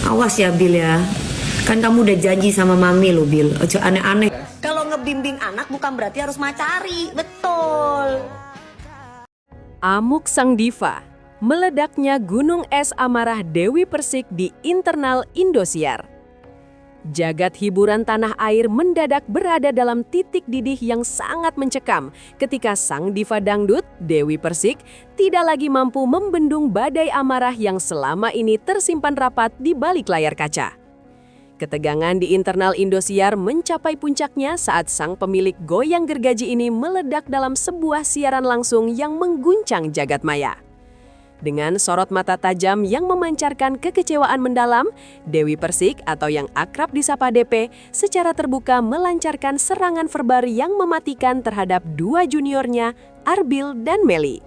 Awas ya Bil ya. Kan kamu udah janji sama mami lo Bil. Ojo aneh-aneh. Kalau ngebimbing anak bukan berarti harus macari, betul. Amuk sang diva, meledaknya gunung es amarah Dewi Persik di internal Indosiar. Jagat hiburan tanah air mendadak berada dalam titik didih yang sangat mencekam ketika sang diva dangdut, Dewi Persik, tidak lagi mampu membendung badai amarah yang selama ini tersimpan rapat di balik layar kaca. Ketegangan di internal Indosiar mencapai puncaknya saat sang pemilik goyang gergaji ini meledak dalam sebuah siaran langsung yang mengguncang jagat maya. Dengan sorot mata tajam yang memancarkan kekecewaan mendalam, Dewi Persik atau yang akrab disapa DP secara terbuka melancarkan serangan verbal yang mematikan terhadap dua juniornya, Arbil dan Meli.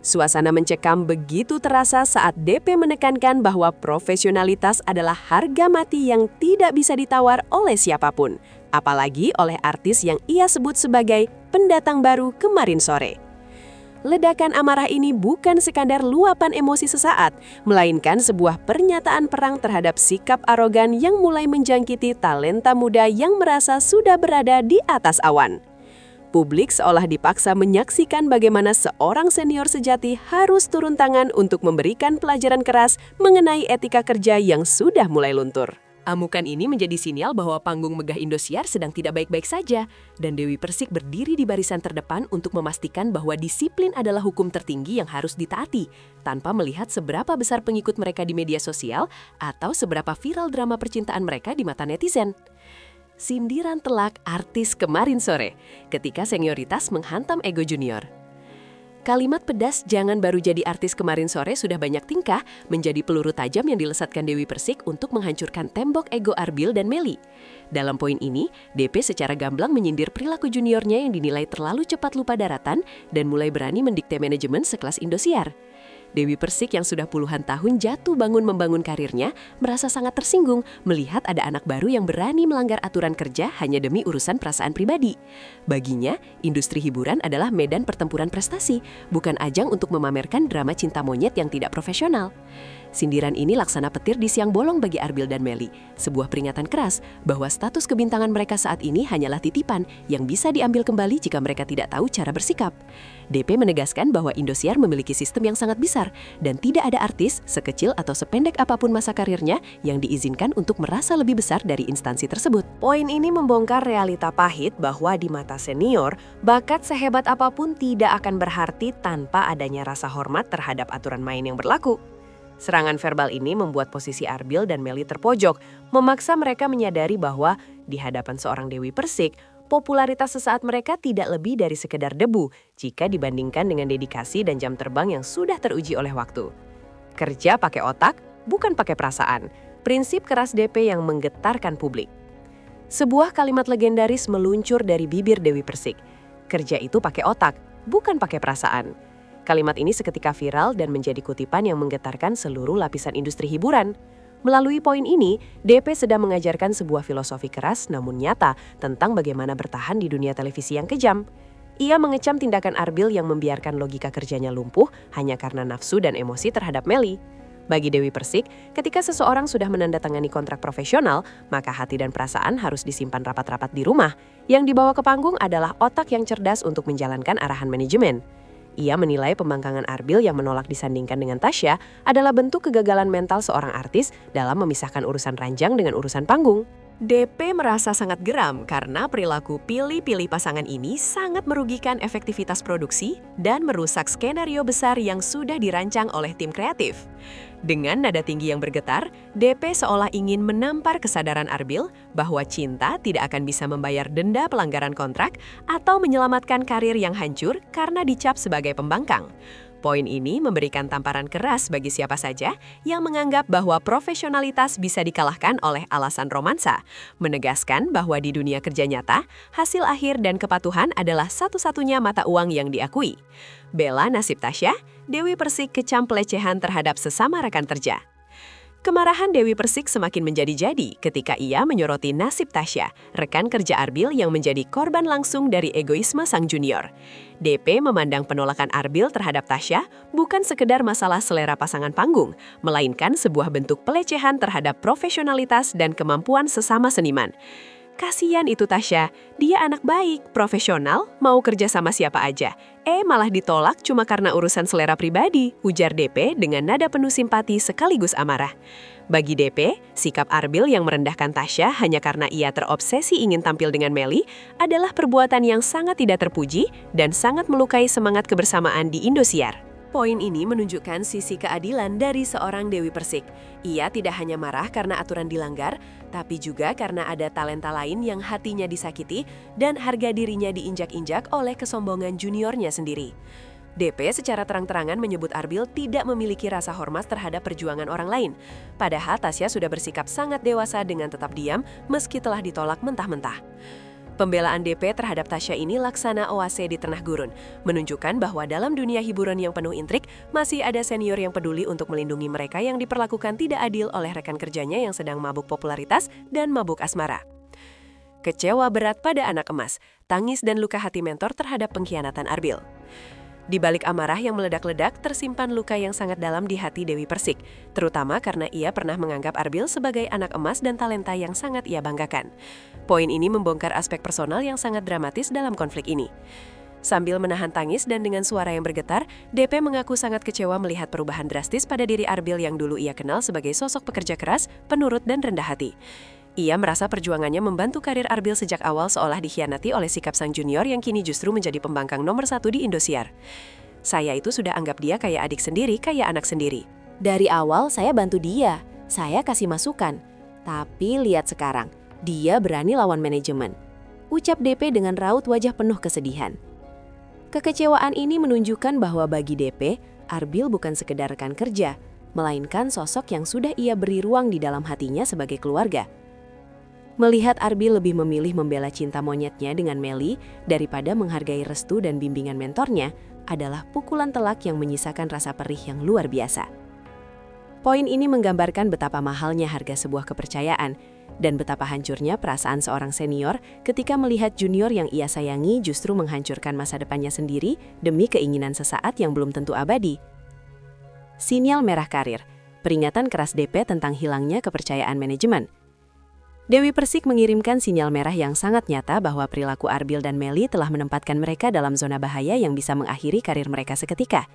Suasana mencekam begitu terasa saat DP menekankan bahwa profesionalitas adalah harga mati yang tidak bisa ditawar oleh siapapun, apalagi oleh artis yang ia sebut sebagai pendatang baru kemarin sore. Ledakan amarah ini bukan sekadar luapan emosi sesaat, melainkan sebuah pernyataan perang terhadap sikap arogan yang mulai menjangkiti talenta muda yang merasa sudah berada di atas awan. Publik seolah dipaksa menyaksikan bagaimana seorang senior sejati harus turun tangan untuk memberikan pelajaran keras mengenai etika kerja yang sudah mulai luntur. Amukan ini menjadi sinyal bahwa panggung megah Indosiar sedang tidak baik-baik saja, dan Dewi Persik berdiri di barisan terdepan untuk memastikan bahwa disiplin adalah hukum tertinggi yang harus ditaati, tanpa melihat seberapa besar pengikut mereka di media sosial atau seberapa viral drama percintaan mereka di mata netizen. Sindiran telak artis kemarin sore, ketika senioritas menghantam ego junior. Kalimat pedas "jangan baru jadi artis" kemarin sore sudah banyak tingkah menjadi peluru tajam yang dilesatkan Dewi Persik untuk menghancurkan tembok ego Arbil dan Meli. Dalam poin ini, DP secara gamblang menyindir perilaku juniornya yang dinilai terlalu cepat lupa daratan dan mulai berani mendikte manajemen sekelas Indosiar. Dewi Persik yang sudah puluhan tahun jatuh bangun membangun karirnya merasa sangat tersinggung melihat ada anak baru yang berani melanggar aturan kerja hanya demi urusan perasaan pribadi. Baginya, industri hiburan adalah medan pertempuran prestasi, bukan ajang untuk memamerkan drama cinta monyet yang tidak profesional. Sindiran ini laksana petir di siang bolong bagi Arbil dan Meli, sebuah peringatan keras bahwa status kebintangan mereka saat ini hanyalah titipan yang bisa diambil kembali jika mereka tidak tahu cara bersikap. DP menegaskan bahwa Indosiar memiliki sistem yang sangat besar dan tidak ada artis, sekecil atau sependek apapun masa karirnya, yang diizinkan untuk merasa lebih besar dari instansi tersebut. Poin ini membongkar realita pahit bahwa di mata senior, bakat sehebat apapun tidak akan berarti tanpa adanya rasa hormat terhadap aturan main yang berlaku. Serangan verbal ini membuat posisi Arbil dan Meli terpojok, memaksa mereka menyadari bahwa di hadapan seorang Dewi Persik, popularitas sesaat mereka tidak lebih dari sekedar debu jika dibandingkan dengan dedikasi dan jam terbang yang sudah teruji oleh waktu. Kerja pakai otak, bukan pakai perasaan. Prinsip keras DP yang menggetarkan publik. Sebuah kalimat legendaris meluncur dari bibir Dewi Persik. Kerja itu pakai otak, bukan pakai perasaan. Kalimat ini seketika viral dan menjadi kutipan yang menggetarkan seluruh lapisan industri hiburan. Melalui poin ini, DP sedang mengajarkan sebuah filosofi keras namun nyata tentang bagaimana bertahan di dunia televisi yang kejam. Ia mengecam tindakan Arbil yang membiarkan logika kerjanya lumpuh hanya karena nafsu dan emosi terhadap Meli. Bagi Dewi Persik, ketika seseorang sudah menandatangani kontrak profesional, maka hati dan perasaan harus disimpan rapat-rapat di rumah. Yang dibawa ke panggung adalah otak yang cerdas untuk menjalankan arahan manajemen. Ia menilai pembangkangan Arbil yang menolak disandingkan dengan Tasya adalah bentuk kegagalan mental seorang artis dalam memisahkan urusan ranjang dengan urusan panggung. DP merasa sangat geram karena perilaku pilih-pilih pasangan ini sangat merugikan efektivitas produksi dan merusak skenario besar yang sudah dirancang oleh tim kreatif. Dengan nada tinggi yang bergetar, DP seolah ingin menampar kesadaran Arbil bahwa cinta tidak akan bisa membayar denda pelanggaran kontrak atau menyelamatkan karir yang hancur karena dicap sebagai pembangkang. Poin ini memberikan tamparan keras bagi siapa saja yang menganggap bahwa profesionalitas bisa dikalahkan oleh alasan romansa, menegaskan bahwa di dunia kerja nyata, hasil akhir dan kepatuhan adalah satu-satunya mata uang yang diakui. Bela nasib Tasya, Dewi Persik kecam pelecehan terhadap sesama rekan kerja. Kemarahan Dewi Persik semakin menjadi-jadi ketika ia menyoroti nasib Tasya, rekan kerja Arbil yang menjadi korban langsung dari egoisme sang junior. DP memandang penolakan Arbil terhadap Tasya bukan sekedar masalah selera pasangan panggung, melainkan sebuah bentuk pelecehan terhadap profesionalitas dan kemampuan sesama seniman. Kasian itu Tasya, dia anak baik, profesional, mau kerja sama siapa aja. Malah ditolak cuma karena urusan selera pribadi, ujar DP dengan nada penuh simpati sekaligus amarah. Bagi DP, sikap Arbil yang merendahkan Tasya hanya karena ia terobsesi ingin tampil dengan Melly adalah perbuatan yang sangat tidak terpuji dan sangat melukai semangat kebersamaan di Indosiar. Poin ini menunjukkan sisi keadilan dari seorang Dewi Persik. Ia tidak hanya marah karena aturan dilanggar, tapi juga karena ada talenta lain yang hatinya disakiti dan harga dirinya diinjak-injak oleh kesombongan juniornya sendiri. DP secara terang-terangan menyebut Arbil tidak memiliki rasa hormat terhadap perjuangan orang lain. Padahal Tasya sudah bersikap sangat dewasa dengan tetap diam meski telah ditolak mentah-mentah. Pembelaan DP terhadap Tasya ini laksana oase di tengah gurun, menunjukkan bahwa dalam dunia hiburan yang penuh intrik, masih ada senior yang peduli untuk melindungi mereka yang diperlakukan tidak adil oleh rekan kerjanya yang sedang mabuk popularitas dan mabuk asmara. Kecewa berat pada anak emas, tangis dan luka hati mentor terhadap pengkhianatan Arbil. Di balik amarah yang meledak-ledak, tersimpan luka yang sangat dalam di hati Dewi Persik, terutama karena ia pernah menganggap Arbil sebagai anak emas dan talenta yang sangat ia banggakan. Poin ini membongkar aspek personal yang sangat dramatis dalam konflik ini. Sambil menahan tangis dan dengan suara yang bergetar, DP mengaku sangat kecewa melihat perubahan drastis pada diri Arbil yang dulu ia kenal sebagai sosok pekerja keras, penurut dan rendah hati. Ia merasa perjuangannya membantu karir Arbil sejak awal seolah dikhianati oleh sikap sang junior yang kini justru menjadi pembangkang nomor 1 di Indosiar. Saya itu sudah anggap dia kayak adik sendiri, kayak anak sendiri. Dari awal saya bantu dia, saya kasih masukan. Tapi lihat sekarang, dia berani lawan manajemen. Ucap DP dengan raut wajah penuh kesedihan. Kekecewaan ini menunjukkan bahwa bagi DP, Arbil bukan sekedar rekan kerja, melainkan sosok yang sudah ia beri ruang di dalam hatinya sebagai keluarga. Melihat Arbil lebih memilih membela cinta monyetnya dengan Melly daripada menghargai restu dan bimbingan mentornya adalah pukulan telak yang menyisakan rasa perih yang luar biasa. Poin ini menggambarkan betapa mahalnya harga sebuah kepercayaan dan betapa hancurnya perasaan seorang senior ketika melihat junior yang ia sayangi justru menghancurkan masa depannya sendiri demi keinginan sesaat yang belum tentu abadi. Sinyal merah karir, peringatan keras DP tentang hilangnya kepercayaan manajemen. Dewi Persik mengirimkan sinyal merah yang sangat nyata bahwa perilaku Arbil dan Melly telah menempatkan mereka dalam zona bahaya yang bisa mengakhiri karir mereka seketika.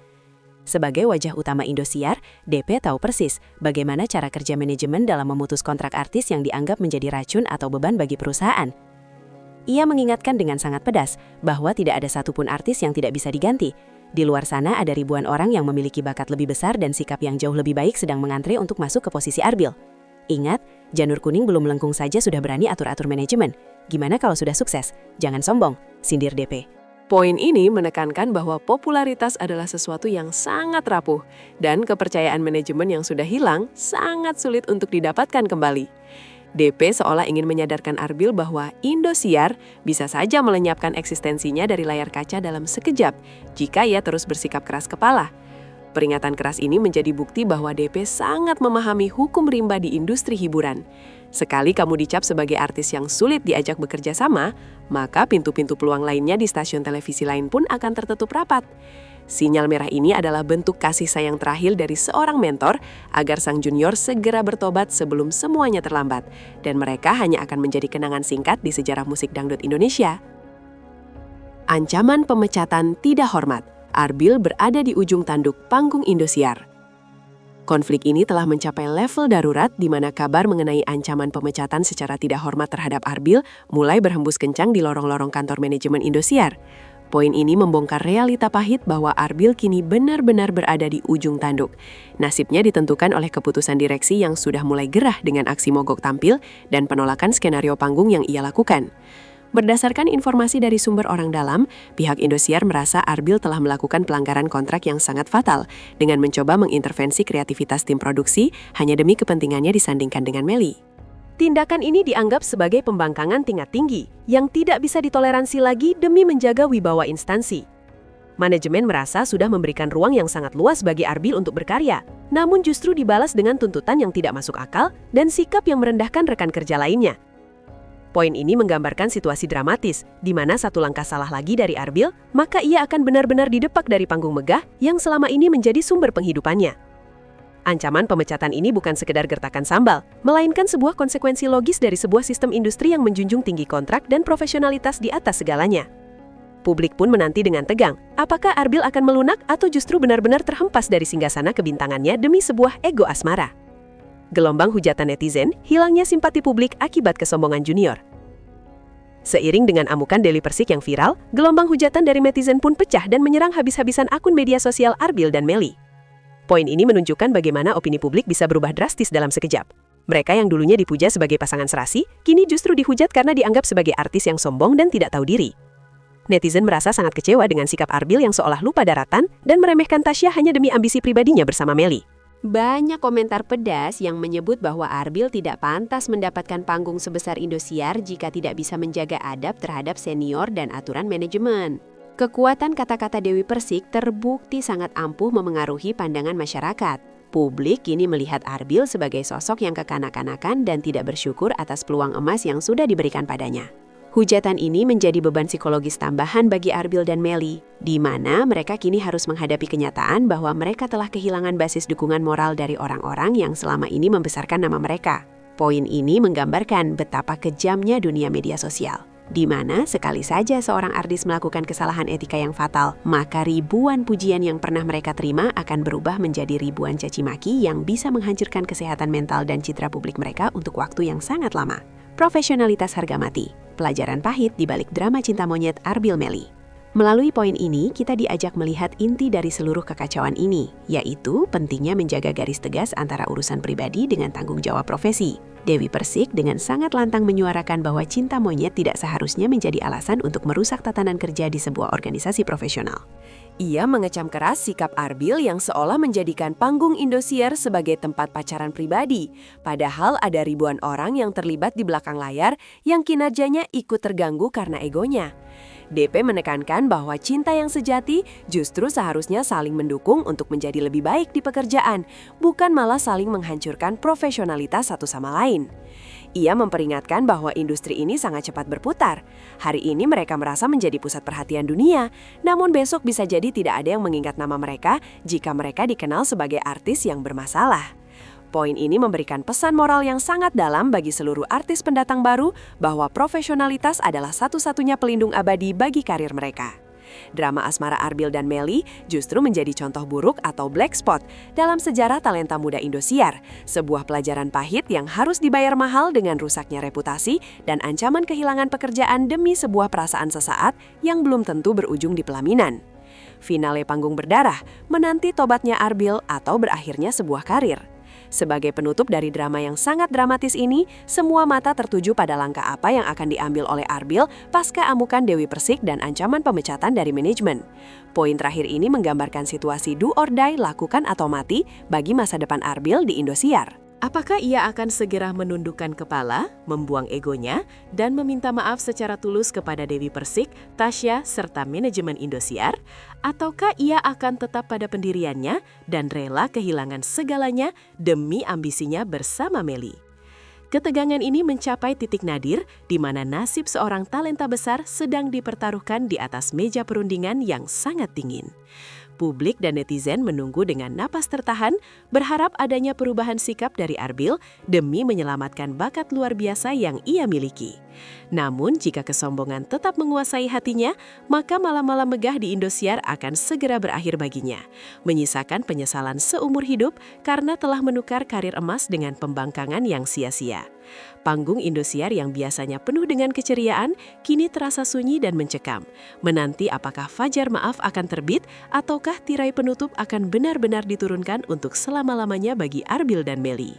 Sebagai wajah utama Indosiar, DP tahu persis bagaimana cara kerja manajemen dalam memutus kontrak artis yang dianggap menjadi racun atau beban bagi perusahaan. Ia mengingatkan dengan sangat pedas bahwa tidak ada satupun artis yang tidak bisa diganti. Di luar sana ada ribuan orang yang memiliki bakat lebih besar dan sikap yang jauh lebih baik sedang mengantre untuk masuk ke posisi Arbil. Ingat, janur kuning belum melengkung saja sudah berani atur-atur manajemen. Gimana kalau sudah sukses? Jangan sombong, sindir DP. Poin ini menekankan bahwa popularitas adalah sesuatu yang sangat rapuh dan kepercayaan manajemen yang sudah hilang sangat sulit untuk didapatkan kembali. DP seolah ingin menyadarkan Arbil bahwa Indosiar bisa saja melenyapkan eksistensinya dari layar kaca dalam sekejap jika ia terus bersikap keras kepala. Peringatan keras ini menjadi bukti bahwa DP sangat memahami hukum rimba di industri hiburan. Sekali kamu dicap sebagai artis yang sulit diajak bekerja sama, maka pintu-pintu peluang lainnya di stasiun televisi lain pun akan tertutup rapat. Sinyal merah ini adalah bentuk kasih sayang terakhir dari seorang mentor agar sang junior segera bertobat sebelum semuanya terlambat, dan mereka hanya akan menjadi kenangan singkat di sejarah musik dangdut Indonesia. Ancaman pemecatan tidak hormat. Arbil berada di ujung tanduk panggung Indosiar. Konflik ini telah mencapai level darurat di mana kabar mengenai ancaman pemecatan secara tidak hormat terhadap Arbil mulai berhembus kencang di lorong-lorong kantor manajemen Indosiar. Poin ini membongkar realita pahit bahwa Arbil kini benar-benar berada di ujung tanduk. Nasibnya ditentukan oleh keputusan direksi yang sudah mulai gerah dengan aksi mogok tampil dan penolakan skenario panggung yang ia lakukan. Berdasarkan informasi dari sumber orang dalam, pihak Indosiar merasa Arbil telah melakukan pelanggaran kontrak yang sangat fatal dengan mencoba mengintervensi kreativitas tim produksi hanya demi kepentingannya disandingkan dengan Melly. Tindakan ini dianggap sebagai pembangkangan tingkat tinggi yang tidak bisa ditoleransi lagi demi menjaga wibawa instansi. Manajemen merasa sudah memberikan ruang yang sangat luas bagi Arbil untuk berkarya, namun justru dibalas dengan tuntutan yang tidak masuk akal dan sikap yang merendahkan rekan kerja lainnya. Poin ini menggambarkan situasi dramatis, di mana satu langkah salah lagi dari Arbil, maka ia akan benar-benar didepak dari panggung megah yang selama ini menjadi sumber penghidupannya. Ancaman pemecatan ini bukan sekedar gertakan sambal, melainkan sebuah konsekuensi logis dari sebuah sistem industri yang menjunjung tinggi kontrak dan profesionalitas di atas segalanya. Publik pun menanti dengan tegang, apakah Arbil akan melunak atau justru benar-benar terhempas dari singgasana kebintangannya demi sebuah ego asmara. Gelombang hujatan netizen, hilangnya simpati publik akibat kesombongan junior. Seiring dengan amukan Dewi Persik yang viral, gelombang hujatan dari netizen pun pecah dan menyerang habis-habisan akun media sosial Arbil dan Melly. Poin ini menunjukkan bagaimana opini publik bisa berubah drastis dalam sekejap. Mereka yang dulunya dipuja sebagai pasangan serasi, kini justru dihujat karena dianggap sebagai artis yang sombong dan tidak tahu diri. Netizen merasa sangat kecewa dengan sikap Arbil yang seolah lupa daratan dan meremehkan Tasya hanya demi ambisi pribadinya bersama Melly. Banyak komentar pedas yang menyebut bahwa Arbil tidak pantas mendapatkan panggung sebesar Indosiar jika tidak bisa menjaga adab terhadap senior dan aturan manajemen. Kekuatan kata-kata Dewi Persik terbukti sangat ampuh memengaruhi pandangan masyarakat. Publik kini melihat Arbil sebagai sosok yang kekanak-kanakan dan tidak bersyukur atas peluang emas yang sudah diberikan padanya. Hujatan ini menjadi beban psikologis tambahan bagi Arbil dan Melly, di mana mereka kini harus menghadapi kenyataan bahwa mereka telah kehilangan basis dukungan moral dari orang-orang yang selama ini membesarkan nama mereka. Poin ini menggambarkan betapa kejamnya dunia media sosial, di mana sekali saja seorang artis melakukan kesalahan etika yang fatal, maka ribuan pujian yang pernah mereka terima akan berubah menjadi ribuan caci maki yang bisa menghancurkan kesehatan mental dan citra publik mereka untuk waktu yang sangat lama. Profesionalitas harga mati. Pelajaran pahit di balik drama cinta monyet Arbil Melly. Melalui poin ini, kita diajak melihat inti dari seluruh kekacauan ini, yaitu pentingnya menjaga garis tegas antara urusan pribadi dengan tanggung jawab profesi. Dewi Persik dengan sangat lantang menyuarakan bahwa cinta monyet tidak seharusnya menjadi alasan untuk merusak tatanan kerja di sebuah organisasi profesional. Ia mengecam keras sikap Arbil yang seolah menjadikan panggung Indosiar sebagai tempat pacaran pribadi, padahal ada ribuan orang yang terlibat di belakang layar yang kinerjanya ikut terganggu karena egonya. DP menekankan bahwa cinta yang sejati justru seharusnya saling mendukung untuk menjadi lebih baik di pekerjaan, bukan malah saling menghancurkan profesionalitas satu sama lain. Ia memperingatkan bahwa industri ini sangat cepat berputar. Hari ini mereka merasa menjadi pusat perhatian dunia, namun besok bisa jadi tidak ada yang mengingat nama mereka jika mereka dikenal sebagai artis yang bermasalah. Poin ini memberikan pesan moral yang sangat dalam bagi seluruh artis pendatang baru bahwa profesionalitas adalah satu-satunya pelindung abadi bagi karir mereka. Drama asmara Arbil dan Melly justru menjadi contoh buruk atau black spot dalam sejarah talenta muda Indosiar, sebuah pelajaran pahit yang harus dibayar mahal dengan rusaknya reputasi dan ancaman kehilangan pekerjaan demi sebuah perasaan sesaat yang belum tentu berujung di pelaminan. Finale panggung berdarah, menanti tobatnya Arbil atau berakhirnya sebuah karir. Sebagai penutup dari drama yang sangat dramatis ini, semua mata tertuju pada langkah apa yang akan diambil oleh Arbil pasca amukan Dewi Persik dan ancaman pemecatan dari manajemen. Poin terakhir ini menggambarkan situasi do or die, lakukan atau mati bagi masa depan Arbil di Indosiar. Apakah ia akan segera menundukkan kepala, membuang egonya, dan meminta maaf secara tulus kepada Dewi Persik, Tasya, serta manajemen Indosiar? Ataukah ia akan tetap pada pendiriannya dan rela kehilangan segalanya demi ambisinya bersama Melly? Ketegangan ini mencapai titik nadir di mana nasib seorang talenta besar sedang dipertaruhkan di atas meja perundingan yang sangat dingin. Publik dan netizen menunggu dengan napas tertahan, berharap adanya perubahan sikap dari Arbil demi menyelamatkan bakat luar biasa yang ia miliki. Namun, jika kesombongan tetap menguasai hatinya, maka malam-malam megah di Indosiar akan segera berakhir baginya, menyisakan penyesalan seumur hidup karena telah menukar karir emas dengan pembangkangan yang sia-sia. Panggung Indosiar yang biasanya penuh dengan keceriaan, kini terasa sunyi dan mencekam. Menanti apakah fajar maaf akan terbit, ataukah tirai penutup akan benar-benar diturunkan untuk selama-lamanya bagi Arbil dan Melly.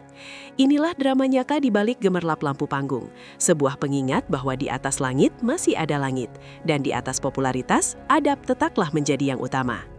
Inilah drama nyata di balik gemerlap lampu panggung. Sebuah pengingat bahwa di atas langit masih ada langit, dan di atas popularitas, adab tetaplah menjadi yang utama.